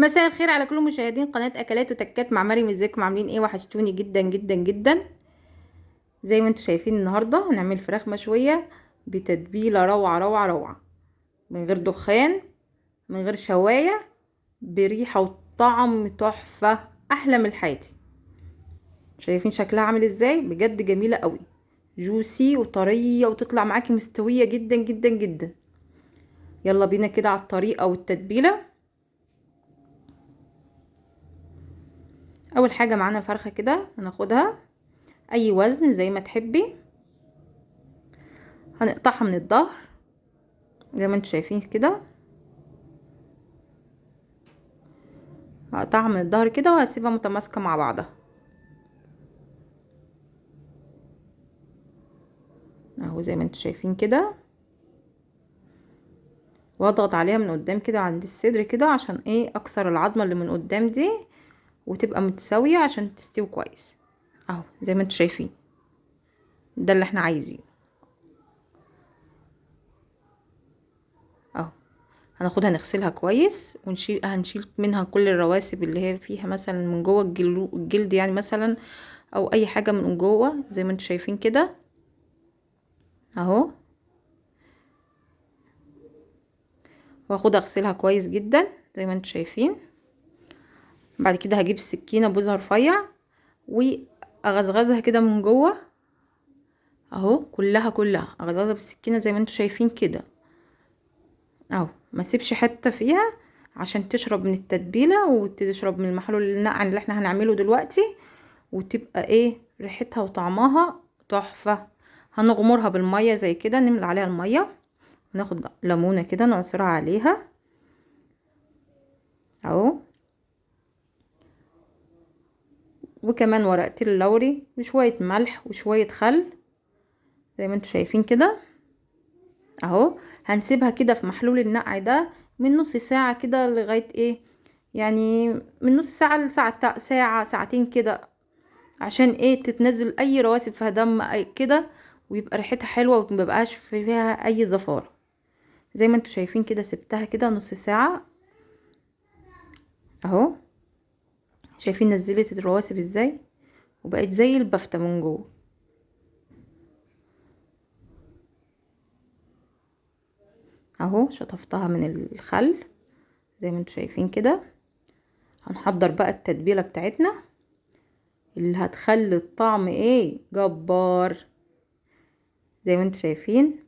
مساء الخير على كل مشاهدين قناة اكلات وتكات مع مريم. ازيكم؟ عاملين ايه؟ وحشتوني جدا جدا جدا. زي ما انتم شايفين النهاردة هنعمل فراخ مشوية بتتبيلة روعة روعة روعة، من غير دخان، من غير شواية، بريحة وطعم تحفة احلى من الحياتي. شايفين شكلها عامل ازاي؟ بجد جميلة قوي، جوسي وطرية وتطلع معاكي مستوية جدا جدا جدا. يلا بينا كده على الطريقة والتتبيلة. اول حاجة معانا الفرخة كده هناخدها اي وزن زي ما تحبي، هنقطعها من الظهر زي ما انتم شايفين كده. هقطعها من الظهر كده وهسيبها متماسكه مع بعضها اهو زي ما انتم شايفين كده، واضغط عليها من قدام كده عند الصدر كده عشان ايه؟ اكسر العظمه اللي من قدام دي وتبقى متساويه عشان تستوي كويس اهو زي ما انتم شايفين. ده اللي احنا عايزينه اهو. هناخدها نغسلها كويس هنشيل منها كل الرواسب اللي هي فيها، مثلا من جوه الجلد يعني مثلا، او اي حاجه من جوه زي ما انتم شايفين كده اهو. واخد اغسلها كويس جدا زي ما انتم شايفين. بعد كده هجيب السكينه بوزها رفيع واغزغزها كده من جوه اهو، كلها اغزغزها بالسكينه زي ما انتم شايفين كده اهو. ما اسيبش حته فيها عشان تشرب من التتبيله وتشرب من المحلول النقع اللي احنا هنعمله دلوقتي، وتبقى ايه ريحتها وطعمها تحفه. هنغمرها بالميه زي كده، نملى عليها الميه، ناخد ليمونه كده نعصرها عليها اهو، وكمان ورقتين اللوري وشوية ملح وشوية خل زي ما انتم شايفين كده اهو. هنسيبها كده في محلول النقع ده من نص ساعة كده لغاية ايه، يعني من نص ساعة لساعة، ساعة ساعتين كده، عشان ايه؟ تتنزل اي رواسب فيها دم اي كده، ويبقى ريحتها حلوة ومبقاش فيها اي زفارة. زي ما انتم شايفين كده سبتها كده نص ساعة اهو. شايفين نزلت الرواسب ازاي وبقت زي البفتة من جوه اهو. شطفتها من الخل زي ما انتم شايفين كده. هنحضر بقى التتبيله بتاعتنا اللي هتخلي الطعم ايه؟ جبار. زي ما انتم شايفين،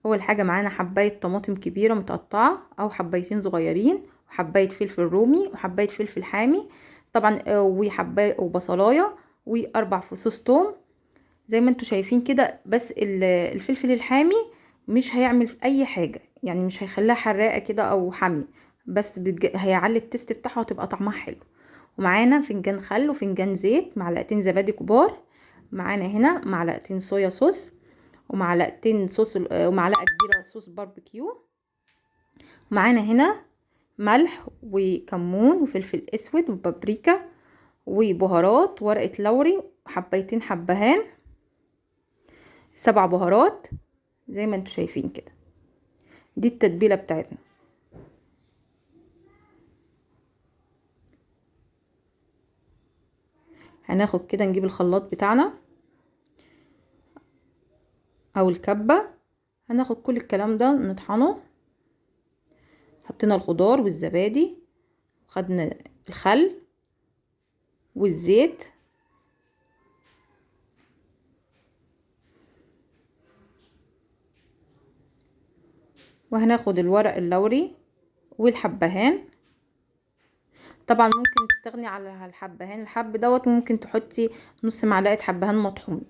اول حاجه معانا حبايه طماطم كبيره متقطعه او حبايتين صغيرين، وحبايه فلفل رومي وحبايه فلفل حامي طبعا، وحبايه وبصلايه واربع فصوص توم زي ما انتم شايفين كده. بس الفلفل الحامي مش هيعمل اي حاجه، يعني مش هيخليها حراقه كده او حامي، بس هيعلي التست بتاعها وتبقى طعمها حلو. ومعانا فنجان خل وفنجان زيت، معلقتين زبادي كبار، معانا هنا معلقتين صويا صوص ومعلقتين صوص ومعلقه كبيره صوص باربيكيو. معانا هنا ملح وكمون وفلفل اسود وبابريكا وبهارات، ورقه لوري وحبيتين حبهان، 7 بهارات زي ما انتم شايفين كده. دي التتبيله بتاعتنا. هناخد كده نجيب الخلاط بتاعنا او الكبه، هناخد كل الكلام ده نطحنه. حطينا الخضار والزبادي، خدنا الخل والزيت، وهناخد الورق اللوري والحبهان. طبعا ممكن تستغني على الحبهان الحب دوت، ممكن تحطي نص معلقه حبهان مطحون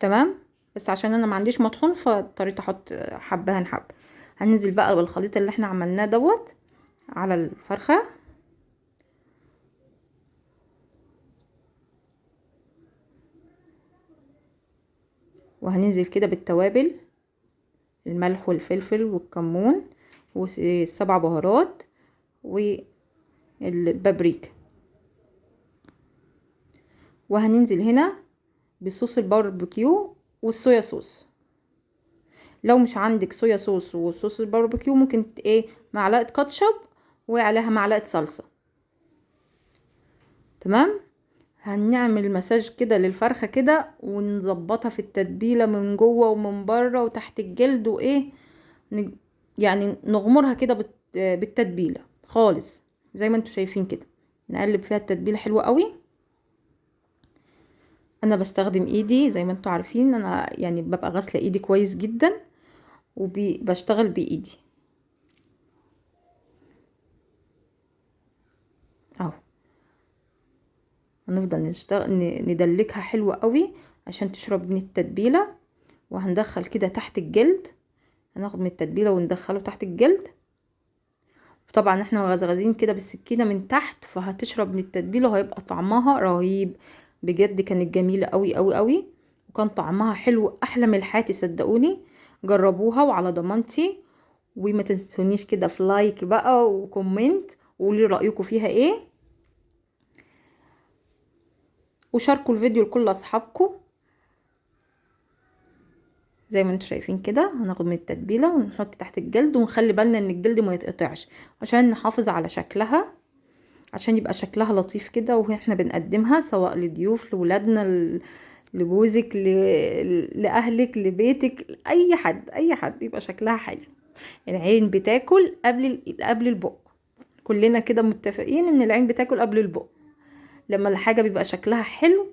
تمام، بس عشان انا ما عنديش مطحون فاضطريت احط حبهان حب. هننزل بقى بالخليط اللي احنا عملناه دوت على الفرخه، وهننزل كده بالتوابل، الملح والفلفل والكمون والسبع بهارات والبابريكا. وهننزل هنا بصوص الباربيكيو والصويا صوص. لو مش عندك صويا صوص وصوص الباربيكيو ممكن ايه معلقه كاتشب وعليها معلقة صلصة. تمام. هنعمل مساج كده للفرخة كده ونظبطها في التتبيلة من جوه ومن بره وتحت الجلد وايه، يعني نغمرها كده بالتتبيلة خالص زي ما انتوا شايفين كده. نقلب فيها التتبيلة حلوة قوي. انا بستخدم ايدي زي ما انتوا عارفين، انا يعني ببقى غاسلة ايدي كويس جدا وبشتغل بايدي اهو. هنفضل ندلكها حلوة قوي عشان تشرب من التتبيلة. وهندخل كده تحت الجلد، هناخد من التتبيلة وندخله تحت الجلد. طبعا احنا مغزغزين كده بالسكينة من تحت، فهتشرب من التتبيلة وهيبقى طعمها رهيب بجد. كانت جميلة قوي قوي قوي، وكان طعمها حلو احلى من الحاتي صدقوني. جربوها وعلى ضمانتي. وما تنسونيش كده في لايك بقى وكومنت وقولي رأيكم فيها ايه، وشاركوا الفيديو لكل اصحابكم. زي ما انتم شايفين كده هناخد من التتبيله ونحط تحت الجلد، ونخلي بالنا ان الجلد ما يتقطعش عشان نحافظ على شكلها، عشان يبقى شكلها لطيف كده واحنا بنقدمها سواء لضيوف، لولادنا، لجوزك، لاهلك، لبيتك، اي حد اي حد يبقى شكلها حلو. العين بتاكل قبل البق. كلنا كده متفقين ان العين بتاكل قبل البق. لما الحاجه بيبقى شكلها حلو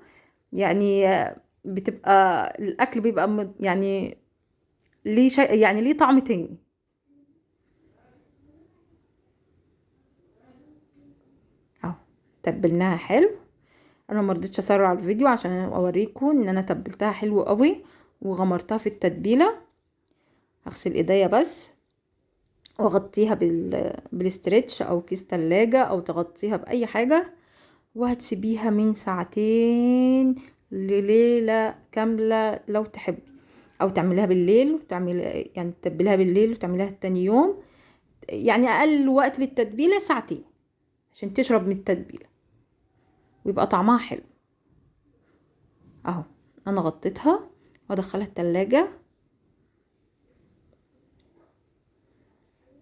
يعني بتبقى الاكل بيبقى يعني ليه يعني ليه طعم تاني اهو. تبلناها حلو. انا مرضتش اسرع الفيديو عشان اوريكم ان انا تبلتها حلو قوي وغمرتها في التتبيله. هغسل ايديا بس واغطيها بالاسترتش او كيس تلاجة، او تغطيها باي حاجه، وهتسيبيها من ساعتين لليله كامله لو تحبي، او تعمليها بالليل وتعملي يعني تتبليها بالليل وتعمليها تاني يوم. يعني اقل وقت للتتبيله ساعتين عشان تشرب من التتبيله ويبقى طعمها حلو اهو. انا غطيتها وادخلها التلاجة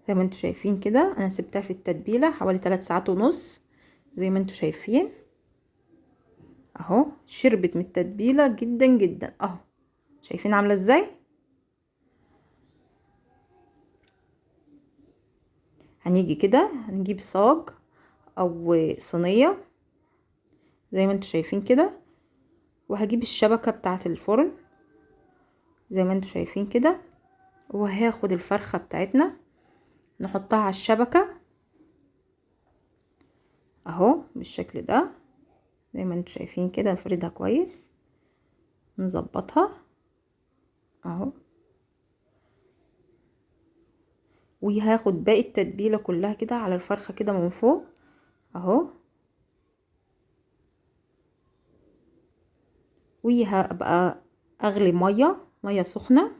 زي ما انتوا شايفين كده. انا سبتها في التتبيله حوالي 3 ساعات ونص زي ما انتوا شايفين اهو. شربت من التتبيله جدا جدا اهو. شايفين عامله ازاي؟ هنيجي كده هنجيب صاج او صينيه زي ما انتوا شايفين كده، وهجيب الشبكه بتاعه الفرن زي ما انتوا شايفين كده، وهاخد الفرخه بتاعتنا نحطها على الشبكه اهو بالشكل ده زي ما انتوا شايفين كده. نفردها كويس نظبطها اهو. وهاخد باقي التتبيله كلها كده على الفرخه كده من فوق اهو. وهبقى اغلي ميه سخنه.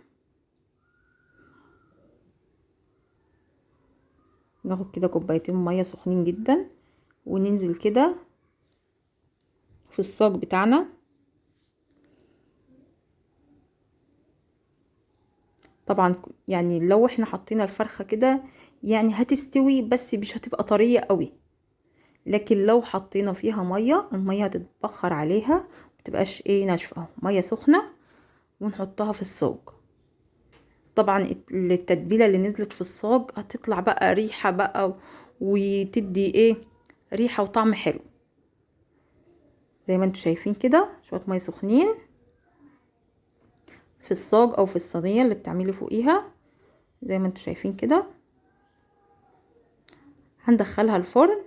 ناخد كده كوبايتين ميه سخنين جدا وننزل كده في الصاج بتاعنا. طبعا يعني لو احنا حطينا الفرخه كده يعني هتستوي بس مش هتبقى طريه قوي، لكن لو حطينا فيها ميه الميه هتتبخر عليها متبقاش ايه ناشفه. ميه سخنه ونحطها في الصاج. طبعا التتبيله اللي نزلت في الصاج هتطلع بقى ريحه بقى وتدي ايه ريحه وطعم حلو. زي ما انتوا شايفين كده شويه ميه سخنين في الصاج او في الصينيه اللي بتعملي فوقيها زي ما انتوا شايفين كده. هندخلها الفرن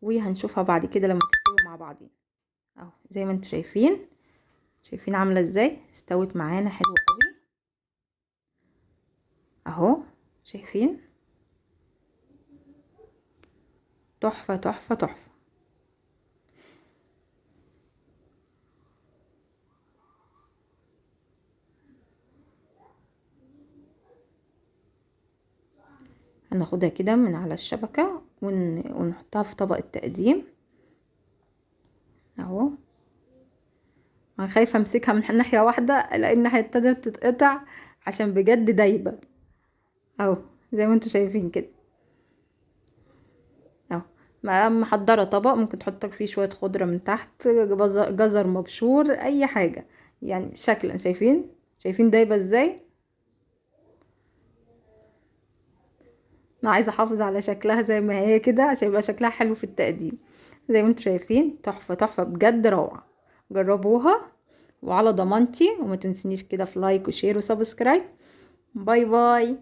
وهنشوفها بعد كده لما تستوي مع بعضين اهو. زي ما انتوا شايفين عامله ازاي استوت معانا حلو قوي اهو. شايفين تحفه تحفه تحفه. هناخدها كده من على الشبكه ونحطها في طبق التقديم اهو. انا خايفه امسكها من ناحيه واحده لان الناحيه التانية تتقطع عشان بجد دايبه اهو. زي ما انتوا شايفين كده محضرة طبق ممكن تحط فيه شوية خضرة من تحت، جزر مبشور، اي حاجة يعني. شكلا شايفين دايبة ازاي؟ انا عايزة احافظ على شكلها زي ما هي كده عشان يبقى شكلها حلو في التقديم. زي ما انتم شايفين تحفة تحفة بجد، روعة. جربوها وعلى ضمانتي، وما تنسنيش كده في لايك وشير وسبسكرايب. باي باي.